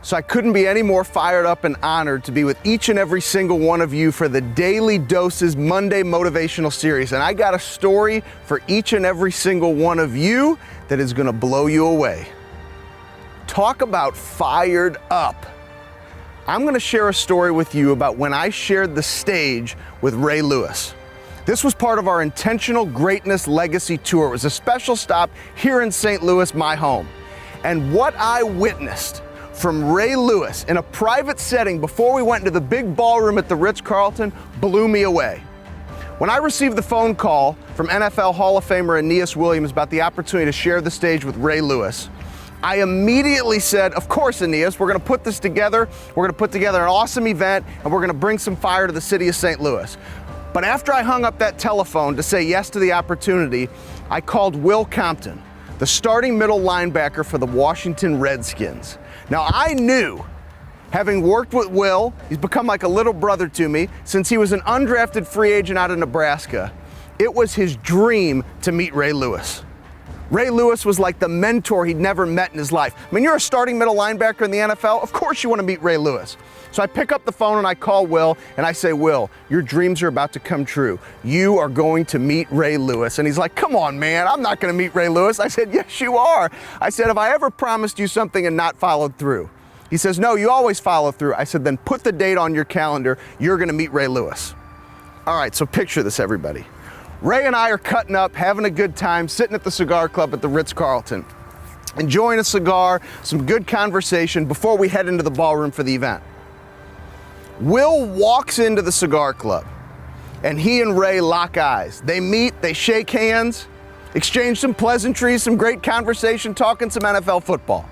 So I couldn't be any more fired up and honored to be with each and every single one of you for the Daily Doses Monday Motivational Series. And I got a story for each and every single one of you that is gonna blow you away. Talk about fired up. I'm gonna share a story with you about when I shared the stage with Ray Lewis. This was part of our Intentional Greatness Legacy Tour. It was a special stop here in St. Louis, my home. And what I witnessed from Ray Lewis in a private setting before we went into the big ballroom at the Ritz-Carlton blew me away. When I received the phone call from NFL Hall of Famer Aeneas Williams about the opportunity to share the stage with Ray Lewis, I immediately said, of course, Aeneas, we're gonna put this together. We're gonna put together an awesome event and we're gonna bring some fire to the city of St. Louis. But after I hung up that telephone to say yes to the opportunity, I called Will Compton, the starting middle linebacker for the Washington Redskins. Now I knew, having worked with Will, he's become like a little brother to me, since he was an undrafted free agent out of Nebraska, it was his dream to meet Ray Lewis. Ray Lewis was like the mentor he'd never met in his life. I mean, you're a starting middle linebacker in the NFL, of course you want to meet Ray Lewis. So I pick up the phone and I call Will and I say, Will, your dreams are about to come true. You are going to meet Ray Lewis. And he's like, come on, man, I'm not going to meet Ray Lewis. I said, yes, you are. I said, have I ever promised you something and not followed through? He says, no, you always follow through. I said, then put the date on your calendar. You're going to meet Ray Lewis. All right, so picture this, everybody. Ray and I are cutting up, having a good time, sitting at the cigar club at the Ritz-Carlton, enjoying a cigar, some good conversation before we head into the ballroom for the event. Will walks into the cigar club and he and Ray lock eyes. They meet, they shake hands, exchange some pleasantries, some great conversation, talking some NFL football.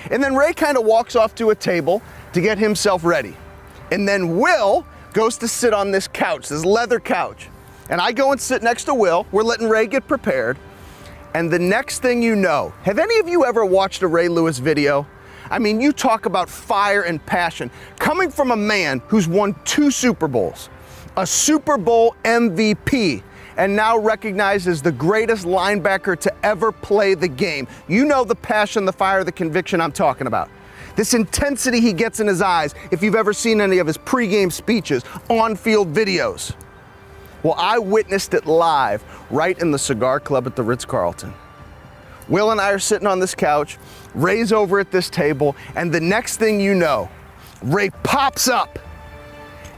And then Ray kind of walks off to a table to get himself ready. And then Will goes to sit on this couch, this leather couch. And I go and sit next to Will. We're letting Ray get prepared. And the next thing you know, have any of you ever watched a Ray Lewis video? I mean, you talk about fire and passion coming from a man who's won 2 Super Bowls, a Super Bowl MVP, and now recognized as the greatest linebacker to ever play the game. You know the passion, the fire, the conviction I'm talking about. This intensity he gets in his eyes, if you've ever seen any of his pregame speeches, on-field videos. Well, I witnessed it live right in the cigar club at the Ritz-Carlton. Will and I are sitting on this couch, Ray's over at this table, and the next thing you know, Ray pops up.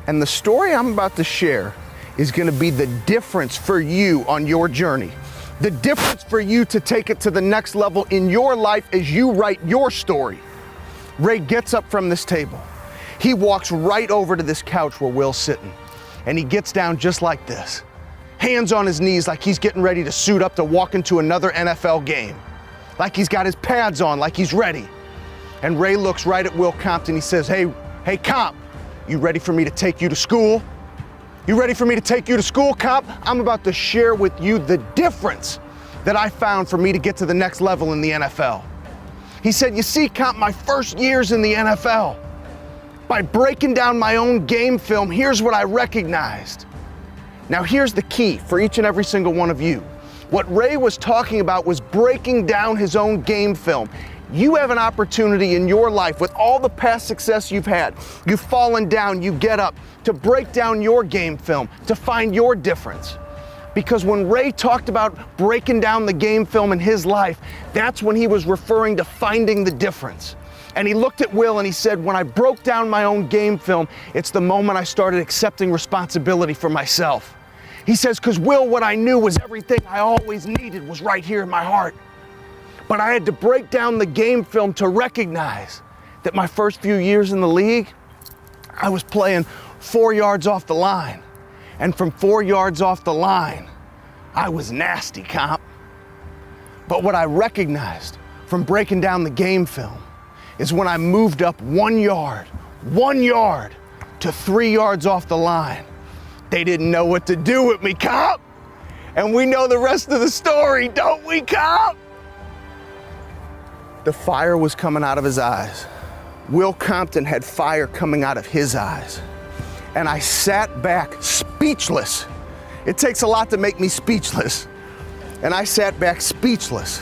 And the story I'm about to share is gonna be the difference for you on your journey. The difference for you to take it to the next level in your life as you write your story. Ray gets up from this table. He walks right over to this couch where Will's sitting. And he gets down just like this, hands on his knees like he's getting ready to suit up to walk into another NFL game, like he's got his pads on, like he's ready. And Ray looks right at Will Compton. He says, hey, Comp, you ready for me to take you to school? You ready for me to take you to school, Comp? I'm about to share with you the difference that I found for me to get to the next level in the NFL. He said, you see, Comp, my first years in the NFL, by breaking down my own game film, here's what I recognized. Now here's the key for each and every single one of you. What Ray was talking about was breaking down his own game film. You have an opportunity in your life with all the past success you've had. You've fallen down, you get up, to break down your game film, to find your difference. Because when Ray talked about breaking down the game film in his life, that's when he was referring to finding the difference. And he looked at Will and he said, when I broke down my own game film, it's the moment I started accepting responsibility for myself. He says, because Will, what I knew was everything I always needed was right here in my heart. But I had to break down the game film to recognize that my first few years in the league, I was playing 4 yards off the line. And from 4 yards off the line, I was nasty, Comp. But what I recognized from breaking down the game film is when I moved up 1 yard to 3 yards off the line, they didn't know what to do with me, Comp. And we know the rest of the story, don't we, Comp? The fire was coming out of his eyes. Will Compton had fire coming out of his eyes. And I sat back speechless. It takes a lot to make me speechless. And I sat back speechless.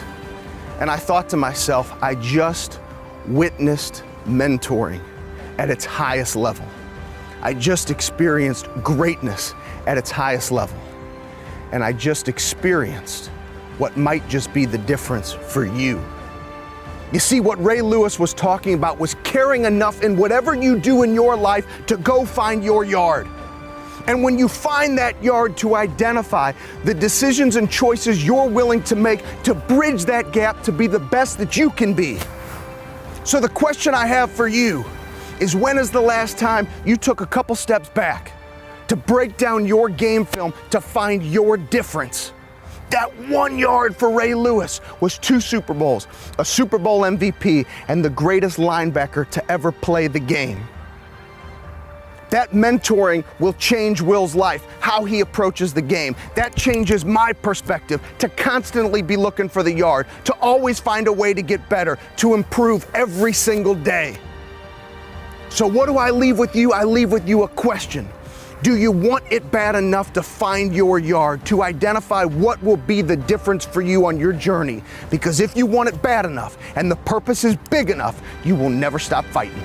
And I thought to myself, I just witnessed mentoring at its highest level. I just experienced greatness at its highest level. And I just experienced what might just be the difference for you. You see, what Ray Lewis was talking about was caring enough in whatever you do in your life to go find your yard. And when you find that yard, to identify the decisions and choices you're willing to make to bridge that gap to be the best that you can be. So the question I have for you is, when is the last time you took a couple steps back to break down your game film to find your difference? That 1 yard for Ray Lewis was 2 Super Bowls, a Super Bowl MVP, and the greatest linebacker to ever play the game. That mentoring will change Will's life, how he approaches the game. That changes my perspective to constantly be looking for the yard, to always find a way to get better, to improve every single day. So what do I leave with you? I leave with you a question. Do you want it bad enough to find your yard, to identify what will be the difference for you on your journey? Because if you want it bad enough and the purpose is big enough, you will never stop fighting.